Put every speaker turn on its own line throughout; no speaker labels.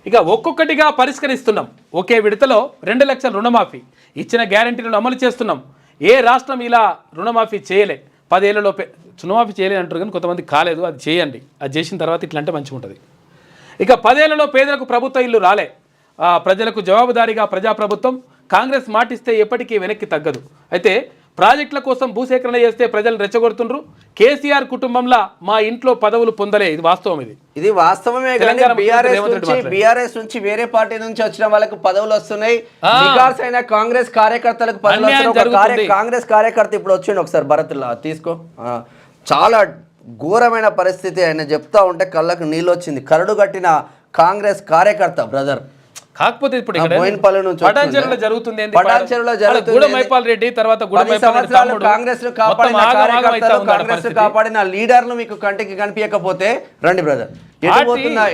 ఇక ఒక్కొక్కటిగా పరిష్కరిస్తున్నాం. ఒకే విడతలో 2 లక్షల రుణమాఫీ ఇచ్చిన గ్యారెంటీలను అమలు చేస్తున్నాం. ఏ రాష్ట్రం ఇలా రుణమాఫీ చేయలే. 10 ఏళ్లలోపే రుణమాఫీ చేయలేదు అంటారు, కానీ కొంతమంది కాలేదు. అది చేయండి, అది చేసిన తర్వాత ఇట్లా అంటే మంచిగా ఉంటుంది. ఇక 10 ఏళ్లలో పేదలకు ప్రభుత్వ ఇల్లు రాలే. ప్రజలకు జవాబుదారీగా ప్రజాప్రభుత్వం. కాంగ్రెస్ మాటిస్తే ఎప్పటికీ వెనక్కి తగ్గదు. అయితే ప్రాజెక్టుల కోసం భూసేకరణ చేస్తే ప్రజలు రెచ్చగొడుతుండ్రు. కేసీఆర్ కుటుంబంలో మా ఇంట్లో పదవులు పొందలే. ఇది వాస్తవం. ఇది
వాస్తవమే. బీఆర్ఎస్ నుంచి వేరే పార్టీ నుంచి వచ్చిన వాళ్ళకు పదవులు వస్తున్నాయి. అయిన కాంగ్రెస్ కార్యకర్తలకు పదవులు. కాంగ్రెస్ కార్యకర్త ఇప్పుడు వచ్చిండు, ఒకసారి భరత్లా తీసుకో. చాలా ఘోరమైన పరిస్థితి. ఆయన చెప్తా ఉంటే కళ్ళకు నీళ్ళు వచ్చింది. కరడు కట్టిన కాంగ్రెస్ కార్యకర్త బ్రదర్.
కాకపోతే ఇప్పుడు పటాన్చెరులో జరుగుతుంది. రెడ్డి తర్వాత
కాంగ్రెస్ కాపాడిన లీడర్లు మీకు కంటికి కనిపించకపోతే రండి బ్రదర్,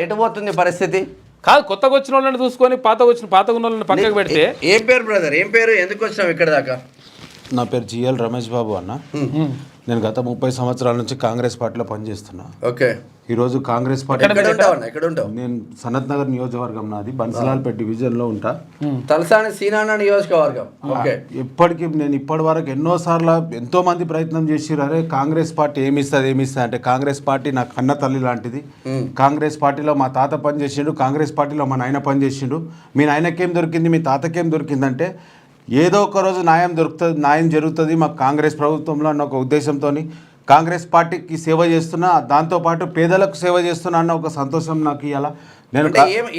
ఎటు పోతుంది పరిస్థితి?
కాదు, కొత్తగా వచ్చిన వాళ్ళని చూసుకొని పాత ఉన్న వాళ్ళని పక్కకు పెడితే.
ఏం పేరు బ్రదర్, ఏం పేరు, ఎందుకు వచ్చినావు ఇక్కడ దాకా?
నా పేరు జిఎల్ రమేష్ బాబు అన్న. నేను గత 30 సంవత్సరాల నుంచి కాంగ్రెస్ పార్టీలో పనిచేస్తున్నా.
ఓకే.
ఈరోజు కాంగ్రెస్ పార్టీ నేను సనత్ నగర్ నియోజకవర్గం, నాది బన్సలాల్పేట డివిజన్ లో ఉంటా.
తలసాని సీనాన్న నియోజకవర్గం.
నేను ఇప్పటి వరకు ఎన్నోసార్లు ఎంతో మంది ప్రయత్నం చేసిర్రు. అరే కాంగ్రెస్ పార్టీ ఏమిస్తుంది అంటే కాంగ్రెస్ పార్టీ నా కన్న తల్లి లాంటిది. కాంగ్రెస్ పార్టీలో మా తాత పనిచేసిండు, కాంగ్రెస్ పార్టీలో మా నాయన పనిచేసిండు. మీ నాయనకేం దొరికింది, మీ తాతకేం దొరికిందంటే ఏదో ఒక రోజు న్యాయం జరుగుతుంది మాకు కాంగ్రెస్ ప్రభుత్వంలో అన్న ఒక ఉద్దేశంతో కాంగ్రెస్ పార్టీకి సేవ చేస్తున్నా, దాంతోపాటు పేదలకు సేవ చేస్తున్నా అన్న ఒక సంతోషం నాకు ఇవాళ. నేను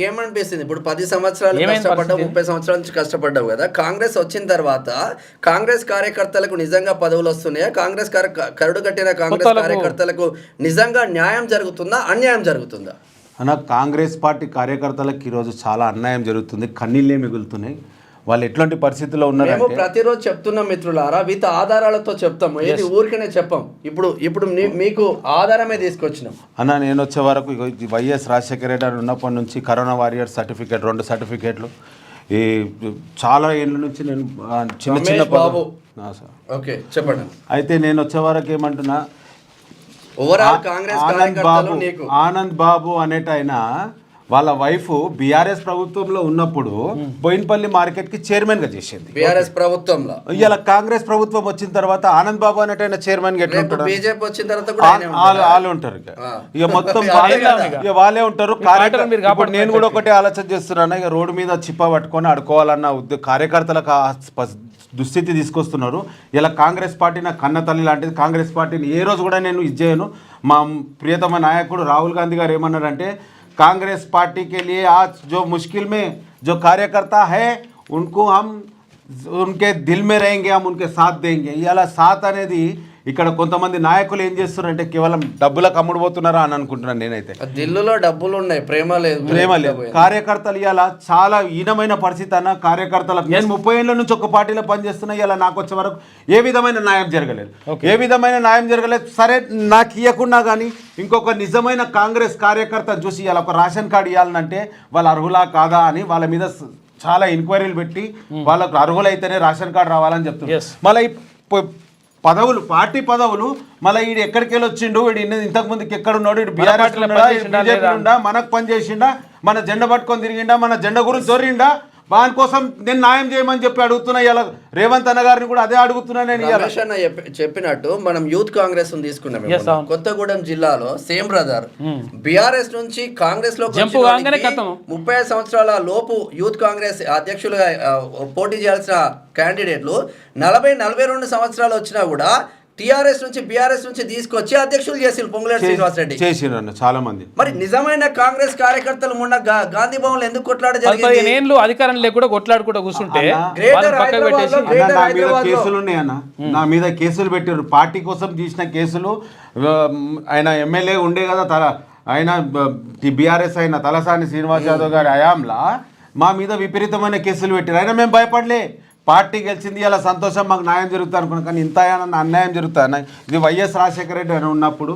ఏమనిపిస్తుంది, ఇప్పుడు 10 సంవత్సరాలు కష్టపడ్డావు, 30 సంవత్సరాల నుంచి కష్టపడ్డావు కదా. కాంగ్రెస్ వచ్చిన తర్వాత కాంగ్రెస్ కార్యకర్తలకు నిజంగా పదవులు వస్తున్నాయా? కాంగ్రెస్ కరుడు కట్టిన కాంగ్రెస్ కార్యకర్తలకు నిజంగా న్యాయం జరుగుతుందా, అన్యాయం జరుగుతుందా?
అన్న, కాంగ్రెస్ పార్టీ కార్యకర్తలకు ఈరోజు చాలా అన్యాయం జరుగుతుంది. కన్నీళ్ళే మిగులుతున్నాయి. వాళ్ళు ఎట్లాంటి పరిస్థితిలో ఉన్నారు?
మేము ప్రతిరోజు చెప్తున్నాం మిత్రులారా, విత్ ఆధారాలతో చెప్తాము, ఏది ఊరికనే చెప్పాం. ఇప్పుడు మీకు ఆధారమే తీసుకొచ్చినాం
అన్న. నేను వచ్చే వరకు వైఎస్ రాజశేఖర రెడ్డి అని ఉన్నప్పటి నుంచి కరోనా వారియర్ సర్టిఫికేట్, 2 సర్టిఫికేట్లు ఈ చాలా ఏళ్ళ నుంచి నేను చిన్న
బాబు. ఓకే, చెప్పండి.
అయితే నేను వచ్చే వరకు ఏమంటున్నా, ఆనంద్ బాబు అనేటైన వాళ్ళ వైఫ్ బీఆర్ఎస్ ప్రభుత్వంలో ఉన్నప్పుడు బోయిన్పల్లి మార్కెట్ కి చైర్మన్ గా చేసింది
బీఆర్ఎస్ ప్రభుత్వంలో.
ఇలా కాంగ్రెస్ ప్రభుత్వం వచ్చిన తర్వాత ఆనంద్ బాబు అనేటైనా చైర్మన్ గా
బీజేపీ వచ్చిన తర్వాత
వాళ్ళు ఉంటారు. ఇక మొత్తం వాళ్ళే ఉంటారు. ఇప్పుడు నేను కూడా ఒకటే ఆలోచన చేస్తున్నాను, ఇక రోడ్డు మీద చిప్ప పట్టుకొని అడుకోవాలన్న కార్యకర్తలకు దుస్థితి తీసుకొస్తున్నారు. ఇలా కాంగ్రెస్ పార్టీ నా కన్న తల్లి లాంటిది. కాంగ్రెస్ పార్టీని ఏ రోజు కూడా నేను ఇచ్చేయను. మా ప్రియతమ నాయకుడు రాహుల్ గాంధీ గారు ఏమన్నారంటే, कांग्रेस पार्टी के लिए आज जो मुश्किल में जो कार्यकर्ता है उनको हम उनके दिल में रहेंगे, हम उनके साथ देंगे. ఇలా సాత్ అనేది ఇక్కడ కొంతమంది నాయకులు ఏం చేస్తున్నారంటే కేవలం డబ్బులకు అమ్ముడుపోతున్నారా అని అనుకుంటున్నాను నేనైతే.
దిల్లులో డబ్బులు ఉన్నాయి, ప్రేమ లేదు.
కార్యకర్తలు ఇలా చాలా హీనమైన పరిస్థితి అన్న. కార్యకర్తలకు నేను 30 ఏళ్ళ నుంచి ఒక పార్టీలో పనిచేస్తున్నా. ఇలా నాకు వచ్చే వరకు ఏ విధమైన న్యాయం జరగలేదు. సరే, నాకు ఇవ్వకుండా కానీ ఇంకొక నిజమైన కాంగ్రెస్ కార్యకర్త చూసి ఇలా ఒక రేషన్ కార్డు ఇవ్వాలంటే వాళ్ళు అర్హులా కాదా అని వాళ్ళ మీద చాలా ఎంక్వైరీలు పెట్టి వాళ్ళకు అర్హులైతేనే రేషన్ కార్డు రావాలని చెప్తున్నారు. మళ్ళీ పార్టీ పదవులు మళ్ళీ వీడు ఎక్కడికి వెళ్ళి వచ్చిండు, వీడు ఇంతకు ముందుకి ఎక్కడున్నాడు, వీడు బీఆర్ఎస్ ఉండా, మనకు పని చేసిండా, మన జెండా పట్టుకొని తిరిగిండా, మన జెండా గురించి దొరిండా, దాని కోసం నేను న్యాయం చేయమని చెప్పి అడుగుతున్నా. ఇలా రేవంత్ అన్న గారిని కూడా అదే అడుగుతున్నా నేను.
చెప్పినట్టు మనం యూత్ కాంగ్రెస్ తీసుకున్నాం కొత్తగూడెం జిల్లాలో. సేమ్ బ్రదర్, బీఆర్ఎస్ నుంచి కాంగ్రెస్ లో 30 సంవత్సరాల లోపు యూత్ కాంగ్రెస్ అధ్యక్షులుగా పోటీ చేయాల్సిన క్యాండిడేట్లు 40-42 సంవత్సరాలు వచ్చినా కూడా టీఆర్ఎస్ నుంచి బీఆర్ఎస్ నుంచి తీసుకొచ్చి అధ్యక్షులు చేసి పొంగులేటి శ్రీనివాస్ రెడ్డి
చేసిరన్న చాలా మంది.
మరి నిజమైన కాంగ్రెస్ కార్యకర్తలు మొన్న గాంధీ భవన్ లో ఎందుకు కొట్లాడ
అధికారం లేకుండా కొట్లాడుకుంటూ కూర్చుంటే
కేసులు ఉన్నాయన్న. నా మీద కేసులు పెట్టారు, పార్టీ కోసం చేసిన కేసులు. ఆయన ఎమ్మెల్యే ఉండే కదా, ఆయన బీఆర్ఎస్ అయిన తలసాని శ్రీనివాస్ యాదవ్ గారి హయాంలా మా మీద విపరీతమైన కేసులు పెట్టారు. అయినా మేము భయపడలే. పార్టీ గెలిచింది, ఇలా సంతోషం, మాకు న్యాయం జరుగుతుంది అనుకున్నాను. కానీ ఇంత అన్యాయం జరుగుతుంది అన్న. ఇది వైఎస్ రాజశేఖర రెడ్డి అని ఉన్నప్పుడు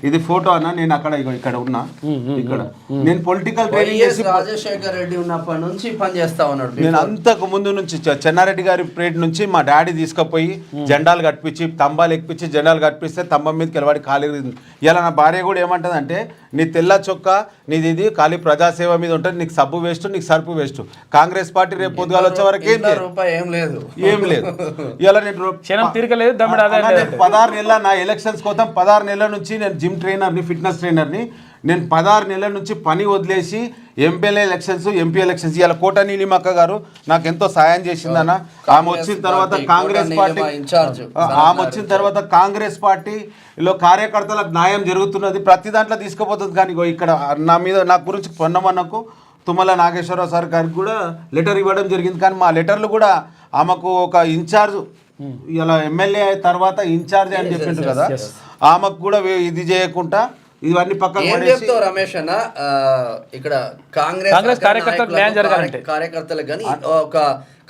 ఇది ఫోటో అన్న. నేను ఇక్కడ ఉన్నా, ఇక్కడ నేను పొలిటికల్ ట్రైనింగ్ చేసి
రాజశేఖర రెడ్డి ఉన్నప్పటి నుంచి పనిచేస్తా ఉన్నాడు.
నేను అంతకు ముందు నుంచి చెన్నారెడ్డి గారి ప్లేట్ నుంచి మా డాడీ తీసుకుపోయి జెండాలు కట్టించి, తంబాలు ఎక్కించి జెండాలు కట్టిస్తే తంబం మీదకి వెళ్ళబడి ఖాళీ. ఇలా నా భార్య కూడా ఏమంటదంటే, నీ తెల్ల చొక్కా నీది ఇది ఖాళీ ప్రజాసేవ మీద ఉంటుంది, నీకు సబ్బు వేస్ట్, నీకు సరుపు వేస్ట్. కాంగ్రెస్ పార్టీ రేపు పొద్దుగాల వచ్చే వరకు
ఏం లేదు
ఇలా నేను
క్షణం తీరికలేదు దమ్ముడు ఆదాయం లేదు.
16 నెలల నా ఎలక్షన్స్ కోసం 16 నెలల నుంచి నేను జిమ్ ట్రైనర్ని, ఫిట్నెస్ ట్రైనర్ని. నేను 16 నెలల నుంచి పని వదిలేసి ఎంపీ ఎలక్షన్స్ ఇలా కోట నీలిమక్క గారు నాకు ఎంతో సాయం చేసిందన్న. ఆమె వచ్చిన తర్వాత కాంగ్రెస్ పార్టీలో కార్యకర్తలకు న్యాయం జరుగుతున్నది, ప్రతి దాంట్లో తీసుకుపోతుంది. కానీ ఇక్కడ నా గురించి పొన్నమన్నకు తుమ్మల నాగేశ్వరరావు సార్ గారికి కూడా లెటర్ ఇవ్వడం జరిగింది. కానీ మా లెటర్లు కూడా ఆమెకు ఒక ఇన్ఛార్జ్, ఇలా ఎమ్మెల్యే తర్వాత ఇన్ఛార్జ్ అని చెప్పిండు కదా, ఆమెకు కూడా ఇది చేయకుండా ఇవన్నీ పక్కన
రమేష్ అన్న ఇక్కడ కాంగ్రెస్ కార్యకర్తలకు కానీ ఒక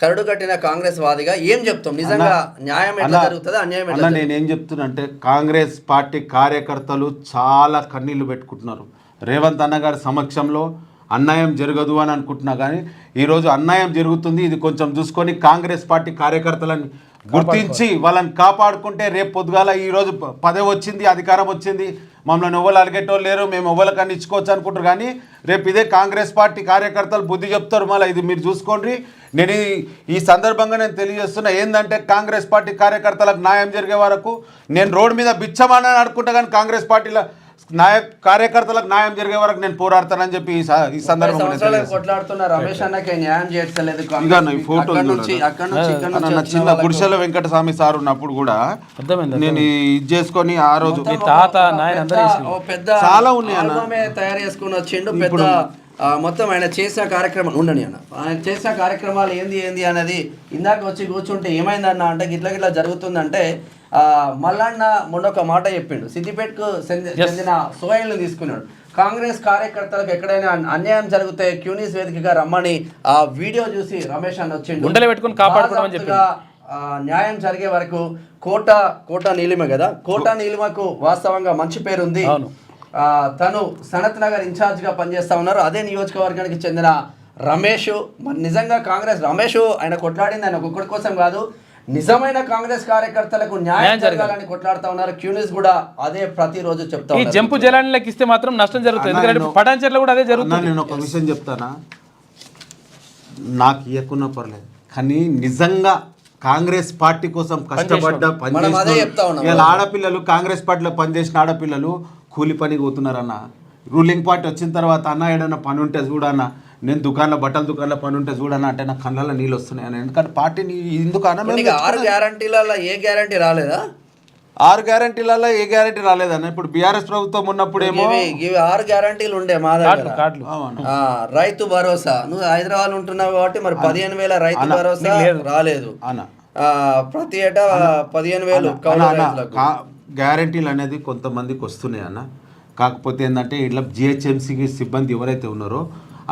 కరడు కట్టిన కాంగ్రెస్ వాదిగా ఏం చెప్తాం? నిజంగా న్యాయం ఎట్లా జరుగుతుంది, అన్యాయం ఎట్లా?
నేనేం చెప్తున్నా అంటే కాంగ్రెస్ పార్టీ కార్యకర్తలు చాలా కన్నీళ్లు పెట్టుకుంటున్నారు. రేవంత్ అన్న గారి సమక్షంలో అన్యాయం జరగదు అని అనుకుంటున్నా, కానీ ఈరోజు అన్యాయం జరుగుతుంది. ఇది కొంచెం చూసుకొని కాంగ్రెస్ పార్టీ కార్యకర్తలను గుర్తించి వాళ్ళని కాపాడుకుంటే రేపు పొద్దుగాల ఈరోజు పదవి వచ్చింది, అధికారం వచ్చింది, మమ్మల్ని ఎవ్వరు అలిగేటోళ్ళు లేరు, మేము ఎవ్వరికన్నా ఇచ్చుకోవచ్చు అనుకుంటారు. కానీ రేపు ఇదే కాంగ్రెస్ పార్టీ కార్యకర్తలు బుద్ధి చెప్తారు. మళ్ళీ ఇది మీరు చూసుకోండి. నేను ఈ సందర్భంగా నేను తెలియజేస్తున్నా ఏంటంటే కాంగ్రెస్ పార్టీ కార్యకర్తలకు న్యాయం జరిగే వరకు నేను రోడ్డు మీద బిచ్చమానని అనుకుంటా, కానీ కాంగ్రెస్ పార్టీలో కార్యకర్తలకు న్యాయం జరిగే వరకు నేను పోరాడతానని చెప్పి ఈ సందర్భంగా
కొట్లాడుతున్న రమేష్ అన్నకి న్యాయం చేయట్లేదు.
చిన్న గుడిసెల వెంకటస్వామి సార్ ఉన్నప్పుడు కూడా నేను ఇది చేసుకొని ఆ రోజు
పెద్ద
చాలా ఉన్నాయి
తయారు చేసుకుని వచ్చిండు. పెద్ద మొత్తం ఆయన చేసిన కార్యక్రమం ఉండని అన్న, ఆయన చేసిన కార్యక్రమాలు ఏంది అనేది ఇందాక వచ్చి కూర్చుంటే ఏమైందన్న అంటే గిట్లా జరుగుతుందంటే మల్లన్న మొన్న ఒక మాట చెప్పిండు. సిద్దిపేటకు చెందిన సోయల్ని తీసుకున్నాడు. కాంగ్రెస్ కార్యకర్తలకు ఎక్కడైనా అన్యాయం జరిగితే క్యూనిస్ వేదికగా రమ్మని ఆ వీడియో చూసి రమేష్ అన్న వచ్చిండు. న్యాయం జరిగే వరకు కోట నీలిమ కదా, కోట నీలిమకు వాస్తవంగా మంచి పేరు ఉంది. తను సనత్ నగర్ ఇన్ఛార్జ్గా పనిచేస్తా ఉన్నారు. అదే నియోజకవర్గానికి చెందిన రమేష్. మరి నిజంగా కాంగ్రెస్ రమేష్ ఆయన కొట్లాడింది ఆయన ఒక్కడి కోసం కాదు, నిజమైన కాంగ్రెస్ కార్యకర్తలకు న్యాయం జరగాలని కొట్లాడుతా ఉన్నారు. క్యూనిస్ కూడా అదే ప్రతిరోజు చెప్తా
ఉన్నారు. ఈ జంపు జలానికి ఇస్తే మాత్రం నష్టం జరుగుతుంది, ఎందుకంటే పటాన్చెర్లో కూడా అదే జరుగుతుంది.
నేను ఒక విషయం చెప్తానా, నాకు ఇవ్వకున్నా పర్లేదు, కానీ నిజంగా కాంగ్రెస్ పార్టీ కోసం కష్టపడ్డ పనిచేసిన ఆడపిల్లలు, కాంగ్రెస్ పార్టీలో పనిచేసిన ఆడపిల్లలు కూలి పనికి పోతున్నారన్న. రూలింగ్ పార్టీ వచ్చిన తర్వాత అన్న ఏడన్నా పని ఉంటే చూడన్న, నేను బట్టల దుకాణంలో పని ఉంటే చూడన్నా అంటే నా కళ్ళల్లో నీళ్ళు వస్తున్నాయి. ఎందుకంటే పార్టీని ఎందుకు
6 గ్యారంటీలలో ఏ గ్యారంటీ రాలేదా?
6 గ్యారంటీలలో ఏ గ్యారంటీ రాలేదన్న. ఇప్పుడు బీఆర్ఎస్ ప్రభుత్వం ఉన్నప్పుడు ఏమో
6 గ్యారంటీలు ఉండే మా దగ్గర. రైతు భరోసా, నువ్వు హైదరాబాద్ ఉంటున్నావు కాబట్టి మరి 15,000 రైతు భరోసా రాలేదు. ప్రతి ఏటా 15,000
గ్యారంటీలు అనేది కొంతమందికి వస్తున్నాయి అన్న. కాకపోతే ఏంటంటే ఇట్లా జిహెచ్ఎంసీకి సిబ్బంది ఎవరైతే ఉన్నారో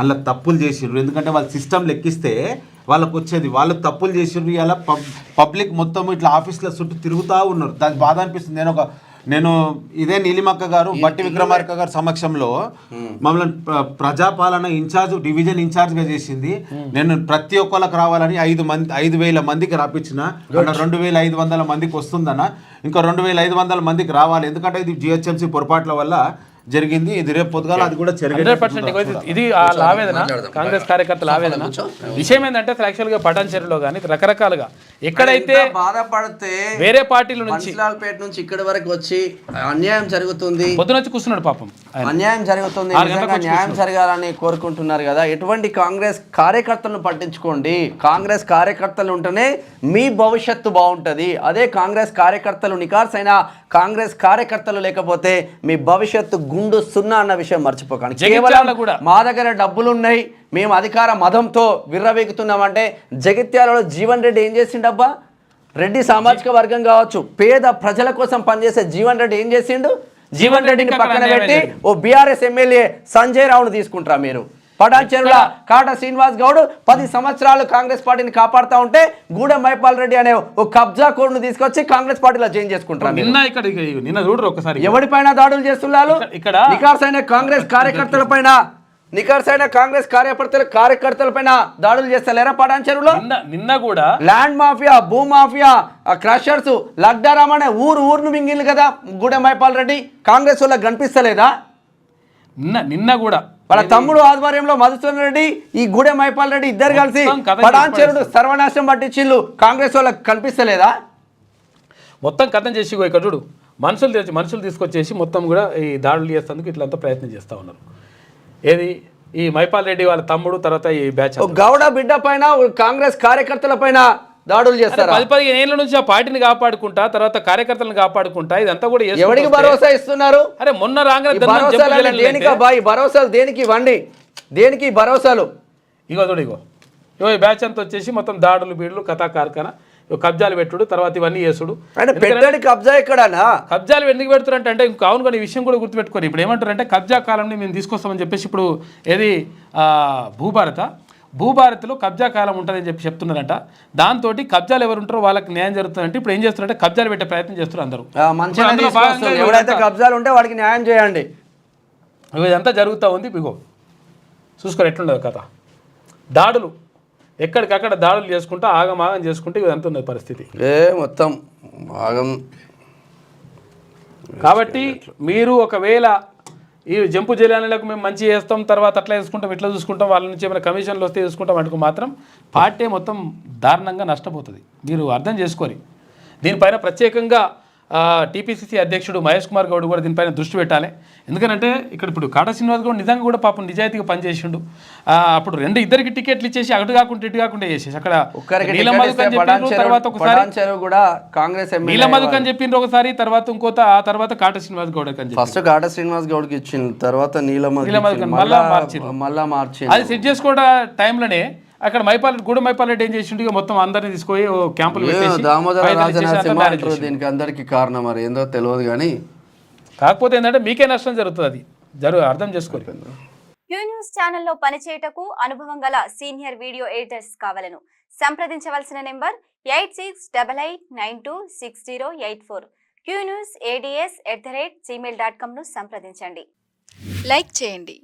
అలా తప్పులు చేసిర్రు. ఎందుకంటే వాళ్ళ సిస్టమ్ లెక్కిస్తే వాళ్ళకు వచ్చేది, వాళ్ళు తప్పులు చేసిర్రు. ఇలా పబ్లిక్ మొత్తం ఇట్లా ఆఫీసుల చుట్టూ తిరుగుతూ ఉన్నారు. దానికి బాధ అనిపిస్తుంది. నేను ఇదే నీలిమక్క గారు, బట్టి విక్రమార్క గారు సమక్షంలో మమ్మల్ని ప్రజాపాలన డివిజన్ ఇన్ఛార్జ్గా చేసింది. నేను ప్రతి ఒక్కళ్ళకి రావాలని 5,000 మందికి రాపించిన. 2,500 మందికి వస్తుందన్న, ఇంకా 2,500 మందికి రావాలి. ఎందుకంటే ఇది జిహెచ్ఎంసీ పొరపాట్ల వల్ల జరిగింది. ఇది రేపు పొద్దుగాల అది కూడా
100% ఇది ఆవేదన, కాంగ్రెస్ కార్యకర్తల ఆవేదన. విషయం ఏంటంటే యాక్చువల్గా పటాన్చెరులో కానీ రకరకాలుగా ఎక్కడైతే
బాధపడితే
వేరే పార్టీల నుంచి
నుంచి ఇక్కడి వరకు వచ్చి అన్యాయం జరుగుతుంది,
పొద్దున వచ్చి కూర్చున్నాడు పాపం,
అన్యాయం జరుగుతుంది, న్యాయం జరగాలని కోరుకుంటున్నారు కదా. ఎటువంటి కాంగ్రెస్ కార్యకర్తలను పట్టించుకోండి. కాంగ్రెస్ కార్యకర్తలు ఉంటేనే మీ భవిష్యత్తు బాగుంటుంది. అదే కాంగ్రెస్ కార్యకర్తలు నికార్సైన కాంగ్రెస్ కార్యకర్తలు లేకపోతే మీ భవిష్యత్తు గుండు సున్నా అన్న విషయం మర్చిపోకండి. కేవలం మా దగ్గర డబ్బులు ఉన్నాయి, మేము అధికార మదంతో విర్రవీగుతున్నామంటే జగిత్యాలలో జీవన్ రెడ్డి ఏం చేసిండబ్బా? రెడ్డి సామాజిక వర్గం కావచ్చు, పేద ప్రజల కోసం పనిచేసే జీవన్ రెడ్డి ఏం చేసిండు? జీవన్ రెడ్డిని పక్కన పెట్టి ఓ బీఆర్ఎస్ ఎమ్మెల్యే సంజయ్ రావును తీసుకుంటారా మీరు? పటాన్చెరుల కాట శ్రీనివాస్ గౌడ్ 10 సంవత్సరాలు కాంగ్రెస్ పార్టీని కాపాడుతూ ఉంటే గూడెం మైపాల్ రెడ్డి అనే ఓ కబ్జా కోడ్ను తీసుకొచ్చి కాంగ్రెస్ పార్టీలో చేంజ్ చేసుకుంటారు. ఎవరిపైన దాడులు చేస్తున్నారు? నికార్సైన కాంగ్రెస్ కార్యకర్తల పైన దాడులు చేస్తలేరా పటాన్చెరులో?
నిన్న కూడా
ల్యాండ్ మాఫియా, భూ మాఫియా, క్రషర్స్, లగ్డారామ్ అనే ఊరును మింగిల్లు కదా గూడెం మైపాల్ రెడ్డి. కాంగ్రెస్ వాళ్ళకి కనిపిస్తలేదా?
నిన్న కూడా
వాళ్ళ తమ్ముడు ఆధ్వర్యంలో మధుసూదన్ రెడ్డి ఈ గూడెం మైపాల్ రెడ్డి ఇద్దరు కలిసి
కథ
పడాన్చెరుడు సర్వనాశనం పట్టించిళ్ళు కాంగ్రెస్ వాళ్ళకి కనిపిస్తలేదా?
మొత్తం కథం చేసి ఇక్కడ చూడు మనుషులు తీసుకొచ్చేసి మొత్తం కూడా ఈ దాడులు చేసేందుకు ఇట్లంతా ప్రయత్నం చేస్తూ ఉన్నారు. ఏది ఈ మైపాల్ రెడ్డి వాళ్ళ తమ్ముడు, తర్వాత ఈ బ్యాచ్
గౌడ బిడ్డ పైన కాంగ్రెస్ కార్యకర్తల పైన దాడులు చేస్తారు.
10-15 ఏళ్ళ నుంచి ఆ పార్టీని కాపాడుకుంటా, తర్వాత కార్యకర్తలను కాపాడుకుంటా, ఇదంతా కూడా
ఎవరికి భరోసా ఇస్తున్నారు?
అరే మొన్న రాగానే
భరోసాలు దేనికి ఇవ్వండి, దేనికి భరోసాలు?
ఇగో ఈ బ్యాచ్ అంతా వచ్చేసి మొత్తం దాడులు బీడులు కథా కార్ఖానా, కబ్జాలు పెట్టుడు, తర్వాత ఇవన్నీ చేసుడు.
పెద్దడి కబ్జా ఎక్కడనా?
కబ్జాలు ఎందుకు పెడుతున్నారు అంటే ఇంకా అవును కానీ ఈ విషయం కూడా గుర్తుపెట్టుకోరు. ఇప్పుడు ఏమంటారంటే కబ్జా కాలంని మేము తీసుకొస్తామని చెప్పేసి ఇప్పుడు ఏది భూభారత్లో కబ్జా కాలం ఉంటుందని చెప్పి చెప్తున్నారంట. దాంతో కబ్జాలు ఎవరు ఉంటారో వాళ్ళకి న్యాయం జరుగుతుందంటే ఇప్పుడు ఏం చేస్తున్నారంటే కబ్జాలు పెట్టే ప్రయత్నం చేస్తున్నారు అందరూ.
ఎవరైతే కబ్జాలు ఉంటే వాడికి న్యాయం చేయండి.
ఇదంతా జరుగుతూ ఉంది. ఇగో చూసుకోరు ఎట్లుండదు కథ. దాడులు ఎక్కడికక్కడ దాడులు చేసుకుంటూ ఆగం చేసుకుంటే ఇదంతా ఉన్నది పరిస్థితి
మొత్తం ఆగం.
కాబట్టి మీరు ఒకవేళ ఈ జంపు జిల్లాలకు మేము మంచి చేస్తాం, తర్వాత అట్లా చేసుకుంటాం, ఇట్లా చూసుకుంటాం, వాళ్ళ నుంచి ఏమైనా కమిషన్లు వస్తే చూసుకుంటాం అంటూ మాత్రం పార్టీ మొత్తం దారుణంగా నష్టపోతుంది. మీరు అర్థం చేసుకోరు. దీనిపైన ప్రత్యేకంగా టీపీసీసీ అధ్యక్షుడు మహేష్ కుమార్ గౌడ్ కూడా దీనిపైన దృష్టి పెట్టాలి. ఎందుకంటే ఇక్కడ ఇప్పుడు కాటా శ్రీనివాస్ గౌడ్ నిజంగా కూడా పాపం నిజాయితీగా పనిచేసిండు. అప్పుడు ఇద్దరికి టికెట్లు ఇచ్చేసి అటు కాకుండా ఇటు కాకుండా చేసేసి అక్కడ నీలమధుక్ అని చెప్పిండ్రు, తర్వాత ఒకసారి నీలమధుక్ అని చెప్పిండ్రు ఒకసారి, తర్వాత ఆ తర్వాత కాటా శ్రీనివాస్ గౌడ్ అని
ఫస్ట్ కాటా శ్రీనివాస్ గౌడ్కి ఇచ్చింది, తర్వాత నీలమధుక్ మళ్ళా మార్చి
అది సెట్ చేసుకోవడం టైంలోనే అక్కడ గూడెం మైపాల్ రెడ్డి ఏం చేసిండు, మొత్తం అందరినీ తీసుకొని క్యాంపులు
దీనికి అందరికి కారణం మరి ఏందో తెలియదు కానీ
కాకపోతే ఏంటంటే మీకే నష్టం జరుగుతుంది. అది అర్థం చేసుకోవాలి.
క్యూ న్యూస్ ఛానల్లో పనిచేయటకు అనుభవం గల సీనియర్ వీడియో ఎడిటర్స్ కావాలను సంప్రదించవలసిన నెంబర్ 8688926084. qnewsads@gmail.com ను సంప్రదించండి. లైక్ చేయండి.